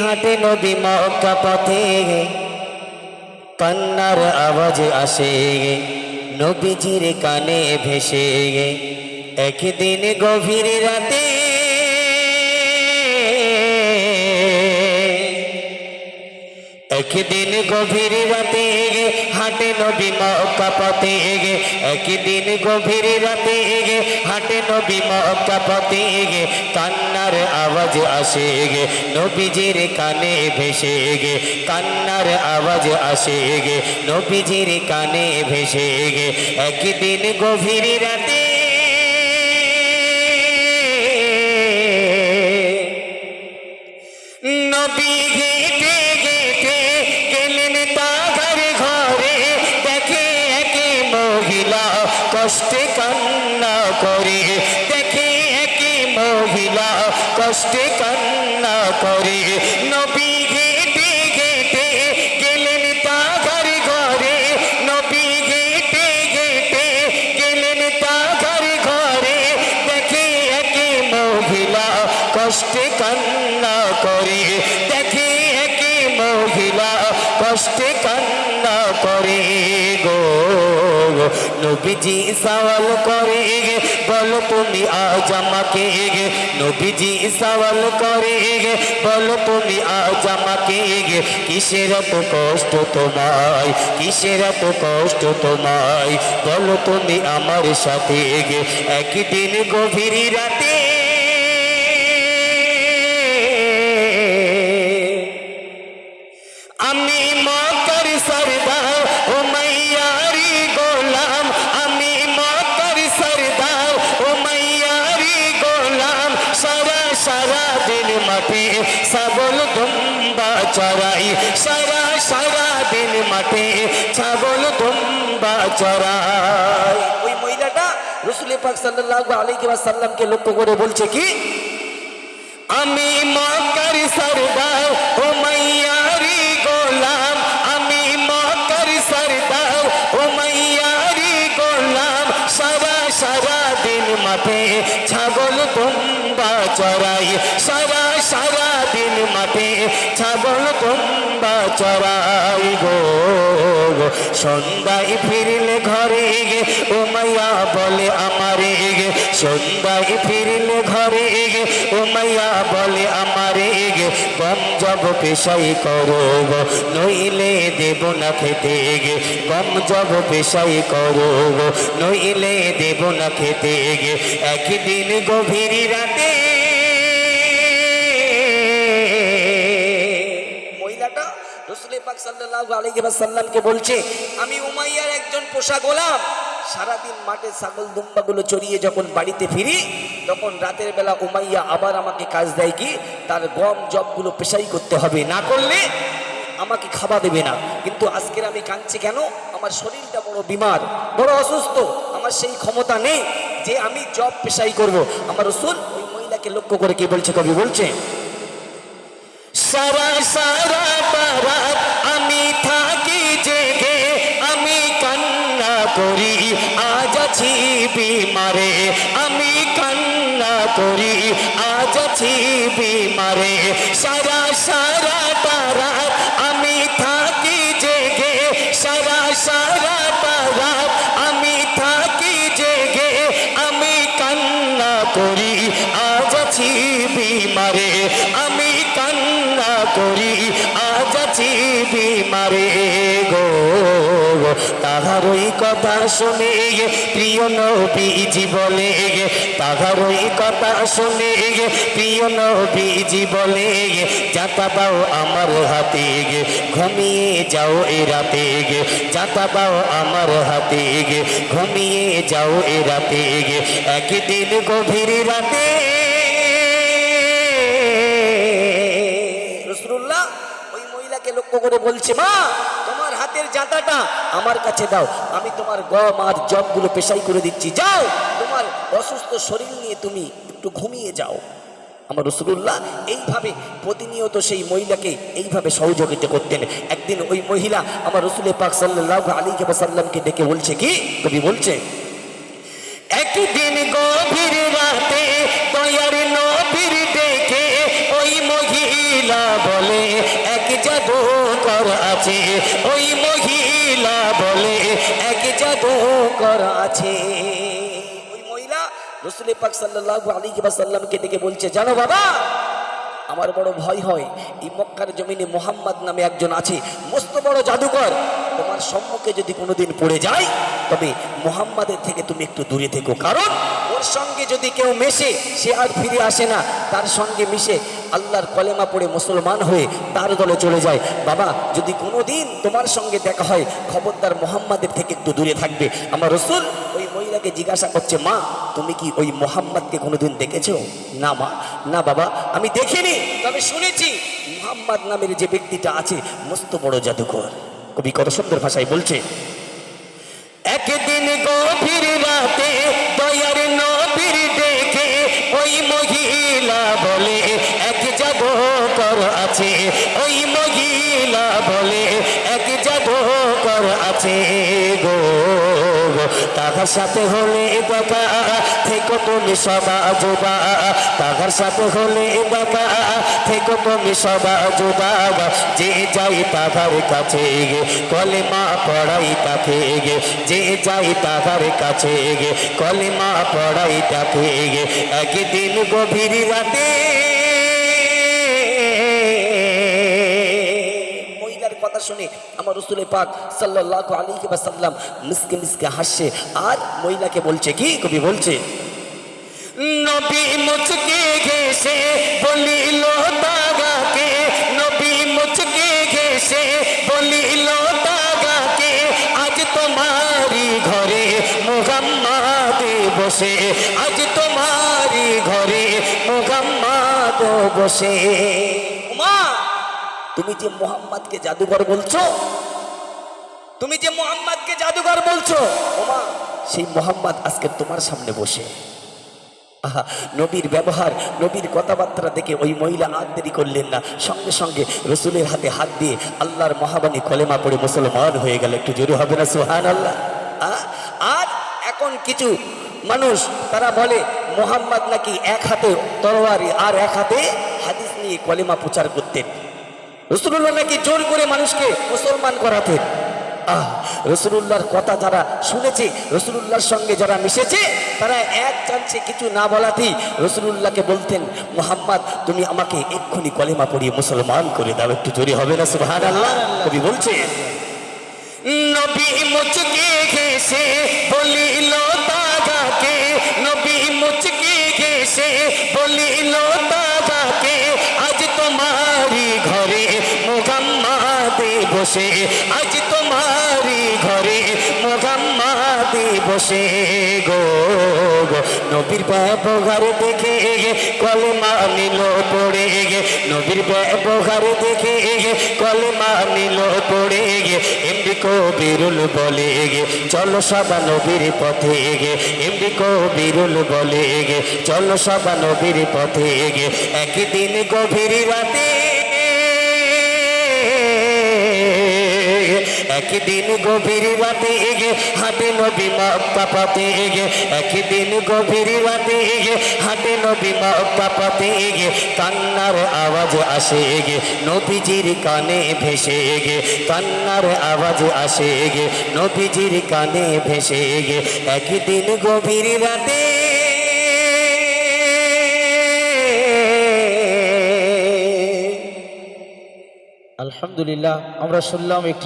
হাঁটে নবী মক্কা পথে, কান্নার আওয়াজ আসে নবীজির কানে ভেসে। একদিন গভীর রাতে একদিন গভীর রাতে হাঁটে নবী মক্কা পথে। একদিন গভীর রাতে হাঁটে নবী মক্কা পথে, কান্নার আওয়াজ আসে নবীজির কানে ভেসে। কান্নার আওয়াজ আসে নবীজির কানে ভেসে। একদিন গভীর রাতে নবী হেঁটে হেঁটে গেলেন তার ঘরে, দেখে একে মহিলা কষ্টে কান্না করে। দেখে একে মহিলা কষ্টে কান্না করে। নবী হেঁটে হেঁটে গেলেন তার ঘরে, নবী হেঁটে হেঁটে গেলেন তার ঘরে, দেখে একে মহিলা কষ্টে কান্না করে। দেখে একে মহিলা কষ্টে কান্না করে গো। নবীজি সওয়াল করে বলো তুমি আজ আমাকে। নবীজি সওয়াল করে বলো তুমি আজ আমাকে, কিসের এত কষ্ট তোমায়, কিসের এত কষ্ট তোমায়, বলো তুমি আমার সাথে। একদিন গভীর রাতে আমি মক্কার সরদার উমাইয়ারি গোলাম, আমি মক্কার সরদার উমাইয়ারি গোলাম, সারা সারা দিন মাঠে ছাগল দুম্বা চরাই, সারা সারা দিন মাঠে ছাগল দুম্বা চরাই। ওই মহিলাটা রাসূল পাক সাল্লাল্লাহু আলাইহি ওয়াসাল্লামকে লক্ষ্য করে বলছে কি, আমি মক্কার সরদার উমাইয়ারি গোলাম, আমি মক্কার সরদার উমাইয়ারি গোলাম, সারা সারা দিন মাঠে ছাগল দুম্বা চরাই, সারা সারা দিন মাঠে ছাগল দুম্বা চরাই গো। সন্ধ্যায় ফিরলে ঘরে উমাইয়া বলে আমারে, সন্ধ্যায় ফিরলে ঘরে উমাইয়া বলে আমারে, গম জব পেশাই করো নইলে দেব না খেতে। গম জব পেশাই করো নইলে দেব না খেতে। একদিন গভীর রাতে মহিলাটা রাসূল পাক সাল্লাল্লাহু আলাইহি ওয়াসাল্লামকে বলছে, আমি উমাইয়ার একজন পোষা গোলাম, সারাদিন মাঠে ছাগল দুম্বাগুলো চড়িয়ে যখন বাড়িতে ফিরি, তখন রাতের বেলা উমাইয়া আবার আমাকে কাজ দেয় কি, তার গম জবগুলো পেশাই করতে হবে, না করলে আমাকে খাওয়া দেবে না। কিন্তু আজকের আমি কাঁদছি কেন, আমার শরীরটা বড় বিমার, বড় অসুস্থ, আমার সেই ক্ষমতা নেই যে আমি জব পেশাই করব। আমার রাসূল ওই মহিলাকে লক্ষ্য করে কি বলছে, কবি বলছে, সারা সারা বারাত আমি থাকি জেগে, আমি কান্না করি আজ আছি বিমারে, আমি কান্না করি আজ আছি বিমারে। সারা সারা বারাত আমি থাকি জেগে, সারা সারা বারাত আমি থাকি জেগে, আমি কান্না করি আজ আছি বিমারে, আমি কান্না করি আজ আছি বিমারে গো। তাহারই কথা শুনে প্রিয় নবীজি বলে, তাহারই কথা শুনে প্রিয় নবীজি বলে, যাতা দাও আমার হাতে ঘুমিয়ে যাও এ রাতে, যাতা দাও আমার হাতে ঘুমিয়ে যাও এ রাতে। একদিন গভীর রাতে রাসূলুল্লাহ ওই মহিলাকে লক্ষ্য করে বলছে, মা তোমার হাতের জাঁতাটা আমার কাছে দাও, আমি তোমার গম আর জবগুলো পেশাই করে দিচ্ছি, যাও তোমার অসুস্থ শরীর নিয়ে তুমি একটু ঘুমিয়ে যাও। আমার রাসূলুল্লাহ এইভাবে প্রতিনিয়ত সেই মহিলাকে এইভাবে সহযোগিতা করতেন। একদিন ওই মহিলা আমার রাসূল পাক সাল্লাল্লাহু আলাইহি ওয়াসাল্লামকে ডেকে বলছে কি, কবি বলছে, একদিন গভীর রাতে দয়ার নবীর ডেকে ওই মহিলা বলে, জাদুকর আছে, ওই মহিলা বলে এক জাদুকর আছে। ওই মহিলা রাসূল পাক সাল্লাল্লাহু আলাইহি ওয়াসাল্লামকে ডেকে বলছে, জানো বাবা, আমার বড় ভয় হয়, এই মক্কার জমিনে মোহাম্মদ নামে একজন আছে, মস্ত বড় জাদুকর। তোমার সম্মুখে যদি কোনোদিন পড়ে যায়, তবে মোহাম্মদের থেকে তুমি একটু দূরে থেকো, কারণ ওর সঙ্গে যদি কেউ মেশে সে আর ফিরে আসে না, তার সঙ্গে মিশে আল্লাহর কলেমা পড়ে মুসলমান হয়ে তার দলে চলে যায়। বাবা, যদি কোনোদিন তোমার সঙ্গে দেখা হয়, খবরদার মোহাম্মদের থেকে একটু দূরে থাকবে। আমার রাসূল ওই মহিলাকে জিজ্ঞাসা করছে, মা, তুমি কি ওই মোহাম্মদকে কোনোদিন দেখেছো? না মা, না বাবা, আমি দেখিনি, তবে শুনেছি মোহাম্মদ নামের যে ব্যক্তিটা আছে মস্ত বড় জাদুকর। কবি কত সুন্দর ভাষায় বলছে, একদিন গভীর রাতে দয়ার নবীর দেখে ওই মহিলা বলে এক জাদুকর আছে, ওই মহিলা বলে এক জাদুকর আছে গো। তাহার সাথে হলে দেখা থেকো তুমি সদা যুবা, তাহার সাথে হলে দেখা থেকো তুমি সদা যুবা। যে যাই তাহার কাছে গে কলেমা পড়াই তাকে গে, যে যাই তাহার কাছে গে কলেমা পড়াই তাকে গে। একদিন গভীর রাতে, কথা শুনে আমার রাসূল পাক সাল্লাল্লাহু আলাইহি ওয়াসাল্লাম মিসকে মিসকে হাসছে আর মহিলাকে বলছে কি, কবি বলছে, নবী মুচকে ঘেসে বলিল তাগাকে, নবী মুচকে ঘেসে বলিল তাগাকে, আজ তোমারি ঘরে মুহাম্মদ বসে, আজ তোমারি ঘরে মুহাম্মদ বসে। মা, তুমি যে মোহাম্মদকে জাদুঘর বলছো, তুমি যে মোহাম্মদকে জাদুঘর বলছো, ওমা, সেই মোহাম্মদ আজকে তোমার সামনে বসে। আহা, নবীর ব্যবহার, নবীর কথাবার্তা দেখে ওই মহিলা আর দেরি করলেন না, সঙ্গে সঙ্গে রাসূলের হাতে হাত দিয়ে আল্লাহর মহাবাণী কলেমা পড়ে মুসলমান হয়ে গেল। একটু জোরে হবে না সুবহানাল্লাহ? আর এখন কিছু মানুষ তারা বলে মোহাম্মদ নাকি এক হাতে তরবারি আর এক হাতে হাদিস নিয়ে কলেমা প্রচার করতেন। রাসূলুল্লাহ নাকি জোর করে মানুষকে মুসলমান করাতেন। রাসূলুল্লাহর কথা যারা শুনেছে, রাসূলুল্লাহর সঙ্গে যারা মিশেছে, তারা এক চান্সে কিছু না বলাতেই রাসূলুল্লাহকে বলতেন, মুহাম্মদ তুমি আমাকে এক্ষুনি কলেমা পড়িয়ে মুসলমান করে দাও। একটু জোরে হবে না সুবহানাল্লাহ? কবি বলছে, নবী মুচকে ঘেসে বলিল তাগাকে, নবী মুচকে ঘেসে বলিল তাগাকে, আজ তোমারি ঘরে মুহাম্মদ বসে, আজ তোমারি ঘরে মুহাম্মদ বসে গো। নবীর ব্যবহার দেখে কলেমা নিল পড়ে গে, নবীর ব্যবহার দেখে কলেমা নিল পড়ে গে। এমনি কবিরুল বলে গে চলো সবা নবীর পথে গে, এমনি কবিরুল বলে গে চলো সবা নবীর পথে গে। একদিন গভীর রাতে, একদিন গভীর রাতে গে হাটে নবী মক্কা পথে গে, একদিন গভীর রাতে গে হাটে নবী মক্কা পথে গে। কান্নার আওয়াজ আসে গে নবীজির কানে ভেসে গে, কান্নার আওয়াজ আসে গে নবীজির কানে ভেসে গে। একদিন গভীর রাতে, আলহামদুলিল্লাহ আমরা শুনলাম একটি